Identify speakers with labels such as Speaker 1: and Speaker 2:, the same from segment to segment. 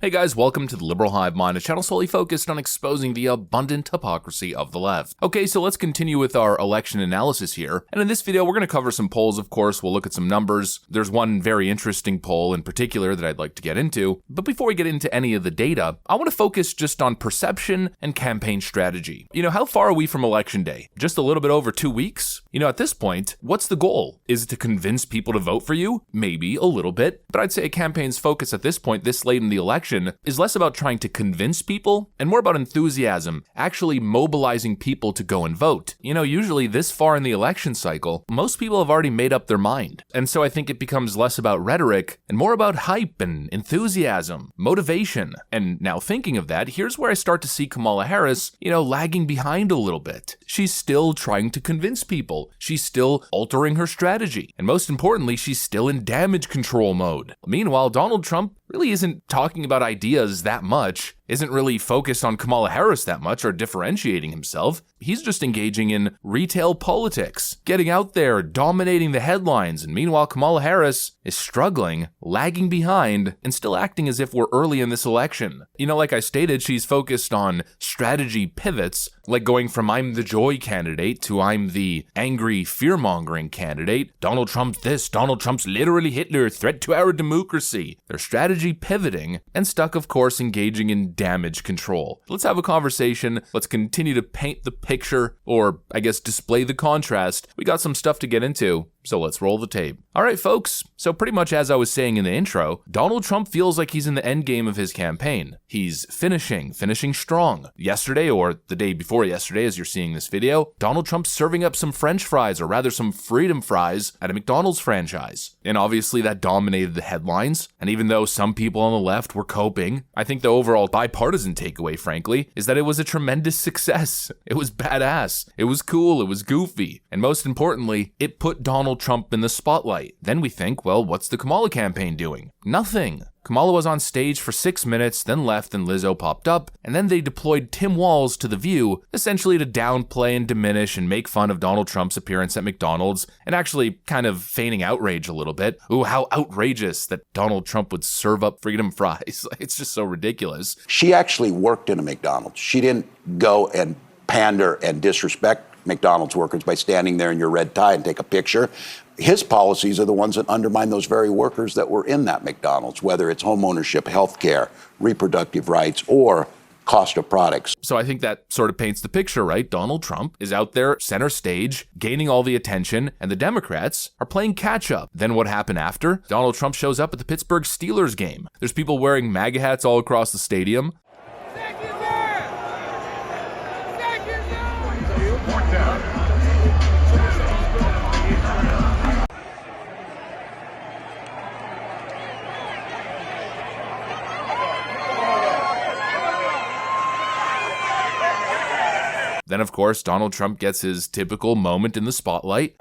Speaker 1: Hey guys, welcome to the Liberal Hive Mind, a channel solely focused on exposing the abundant hypocrisy of the left. Okay, so let's continue with our election analysis here. And in this video, we're going to cover some polls, of course. We'll look at some numbers. There's one very interesting poll in particular that I'd like to get into. But before we get into any of the data, I want to focus just on perception and campaign strategy. How far are we from election day? Just a little bit over 2 weeks? At this point, what's the goal? Is it to convince people to vote for you? Maybe a little bit. But I'd say a campaign's focus at this point, this late in the election, is less about trying to convince people and more about enthusiasm, actually mobilizing people to go and vote. Usually this far in the election cycle, most people have already made up their mind. And so I think it becomes less about rhetoric and more about hype and enthusiasm, motivation. And now thinking of that, here's where I start to see Kamala Harris, lagging behind a little bit. She's still trying to convince people. She's still altering her strategy. And most importantly, she's still in damage control mode. Meanwhile, Donald Trump really isn't talking about ideas that much, isn't really focused on Kamala Harris that much or differentiating himself. He's just engaging in retail politics, getting out there, dominating the headlines, and meanwhile Kamala Harris is struggling, lagging behind, and still acting as if we're early in this election. Like I stated, she's focused on strategy pivots, like going from I'm the joy candidate to I'm the angry fear-mongering candidate. Donald Trump's this, Donald Trump's literally Hitler, threat to our democracy. Their strategy pivoting, and stuck, of course, engaging in damage control. Let's have a conversation. Let's continue to paint the picture, or I guess display the contrast. We got some stuff to get into, so let's roll the tape. All right, folks. So pretty much as I was saying in the intro, Donald Trump feels like he's in the end game of his campaign. He's finishing strong. Yesterday, or the day before yesterday as you're seeing this video, Donald Trump's serving up some French fries, or rather some freedom fries at a McDonald's franchise. And obviously that dominated the headlines. And even though some people on the left were coping, I think the overall bipartisan takeaway, frankly, is that it was a tremendous success. It was badass. It was cool. It was goofy. And most importantly, it put Donald Trump in the spotlight. Then we think, well, what's the Kamala campaign doing? Nothing. Kamala was on stage for 6 minutes, then left and Lizzo popped up, and then they deployed Tim Walz to The View, essentially to downplay and diminish and make fun of Donald Trump's appearance at McDonald's, and actually kind of feigning outrage a little bit. Ooh, how outrageous that Donald Trump would serve up freedom fries. It's just so ridiculous.
Speaker 2: She actually worked in a McDonald's. She didn't go and pander and disrespect McDonald's workers by standing there in your red tie and take a picture. His policies are the ones that undermine those very workers that were in that McDonald's, whether it's home ownership, health care, reproductive rights, or cost of products.
Speaker 1: So I think that sort of paints the picture, right? Donald Trump is out there center stage, gaining all the attention, and the Democrats are playing catch up. Then what happened after? Donald Trump shows up at the Pittsburgh Steelers game. There's people wearing MAGA hats all across the stadium. Then, of course, Donald Trump gets his typical moment in the spotlight.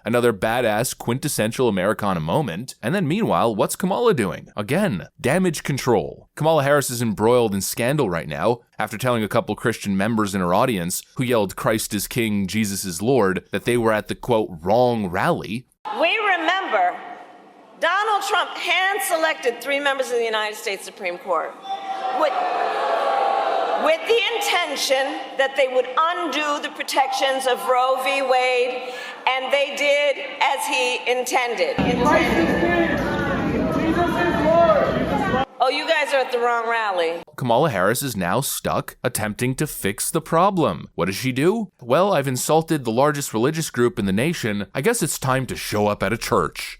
Speaker 1: Another badass, quintessential Americana moment. And then meanwhile, what's Kamala doing? Again, damage control. Kamala Harris is embroiled in scandal right now after telling a couple Christian members in her audience who yelled Christ is King, Jesus is Lord, that they were at the, quote, wrong rally.
Speaker 3: We remember Donald Trump hand-selected 3 members of the United States Supreme Court with the intention that they would undo the protections of Roe v. Wade, and they did as he intended. Oh, you guys are at the wrong rally.
Speaker 1: Kamala Harris is now stuck attempting to fix the problem. What does she do? Well, I've insulted the largest religious group in the nation. I guess it's time to show up at a church.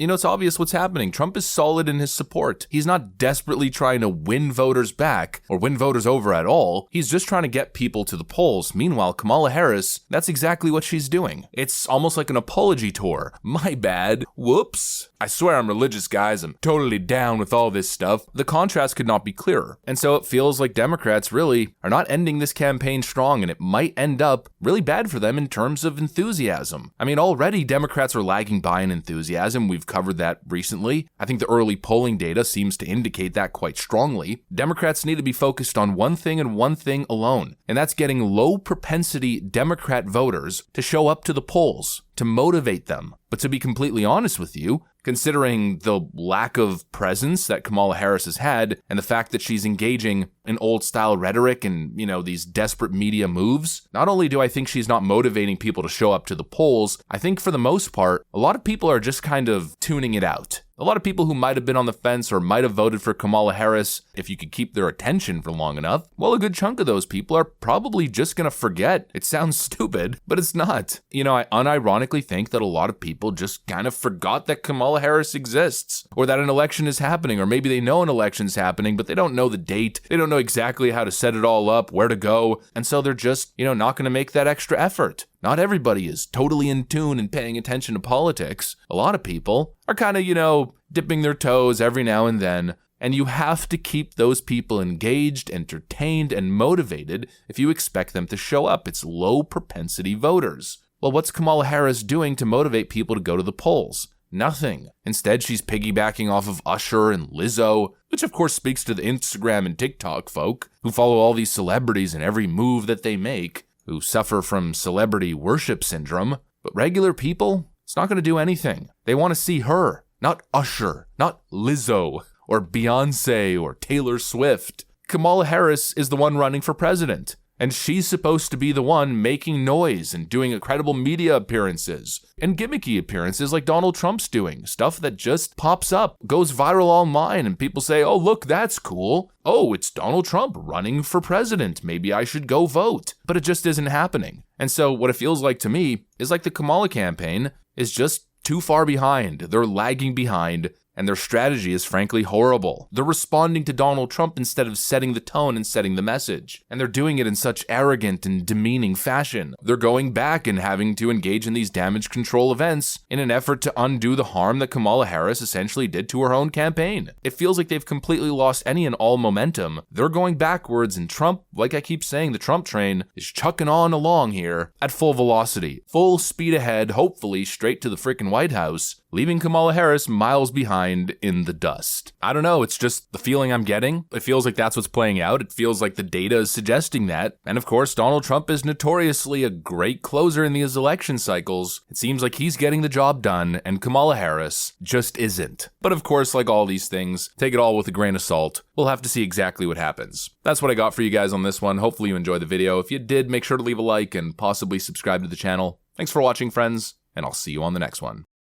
Speaker 1: it's obvious what's happening. Trump is solid in his support. He's not desperately trying to win voters back or win voters over at all. He's just trying to get people to the polls. Meanwhile, Kamala Harris, that's exactly what she's doing. It's almost like an apology tour. My bad. Whoops. I swear I'm religious, guys. I'm totally down with all this stuff. The contrast could not be clearer. And so it feels like Democrats really are not ending this campaign strong, and it might end up really bad for them in terms of enthusiasm. I mean, already Democrats are lagging by in enthusiasm. We've covered that recently. I think the early polling data seems to indicate that quite strongly. Democrats need to be focused on one thing and one thing alone, and that's getting low propensity Democrat voters to show up to the polls, to motivate them. But to be completely honest with you, considering the lack of presence that Kamala Harris has had and the fact that she's engaging in old-style rhetoric and, these desperate media moves, not only do I think she's not motivating people to show up to the polls, I think for the most part, a lot of people are just kind of tuning it out. A lot of people who might have been on the fence or might have voted for Kamala Harris, if you could keep their attention for long enough, well, a good chunk of those people are probably just gonna forget. It sounds stupid, but it's not. I unironically think that a lot of people just kind of forgot that Kamala Harris exists, or that an election is happening, or maybe they know an election's happening, but they don't know the date, they don't know exactly how to set it all up, where to go, and so they're just, not gonna make that extra effort. Not everybody is totally in tune and paying attention to politics. A lot of people are kind of, dipping their toes every now and then, and you have to keep those people engaged, entertained, and motivated if you expect them to show up. It's low propensity voters. Well, what's Kamala Harris doing to motivate people to go to the polls? Nothing. Instead, she's piggybacking off of Usher and Lizzo, which of course speaks to the Instagram and TikTok folk who follow all these celebrities and every move that they make, who suffer from celebrity worship syndrome. But regular people, it's not going to do anything. They want to see her, not Usher, not Lizzo, or Beyonce, or Taylor Swift. Kamala Harris is the one running for president, and she's supposed to be the one making noise and doing incredible media appearances and gimmicky appearances like Donald Trump's doing, stuff that just pops up, goes viral online, and people say, oh, look, that's cool. Oh, it's Donald Trump running for president. Maybe I should go vote. But it just isn't happening. And so what it feels like to me is like the Kamala campaign is just too far behind. They're lagging behind, and their strategy is frankly horrible. They're responding to Donald Trump instead of setting the tone and setting the message. And they're doing it in such arrogant and demeaning fashion. They're going back and having to engage in these damage control events in an effort to undo the harm that Kamala Harris essentially did to her own campaign. It feels like they've completely lost any and all momentum. They're going backwards, and Trump, like I keep saying, the Trump train is chucking on along here at full velocity, full speed ahead, hopefully straight to the frickin' White House, leaving Kamala Harris miles behind in the dust. I don't know, it's just the feeling I'm getting. It feels like that's what's playing out. It feels like the data is suggesting that. And of course, Donald Trump is notoriously a great closer in these election cycles. It seems like he's getting the job done, and Kamala Harris just isn't. But of course, like all these things, take it all with a grain of salt. We'll have to see exactly what happens. That's what I got for you guys on this one. Hopefully you enjoyed the video. If you did, make sure to leave a like and possibly subscribe to the channel. Thanks for watching, friends, and I'll see you on the next one.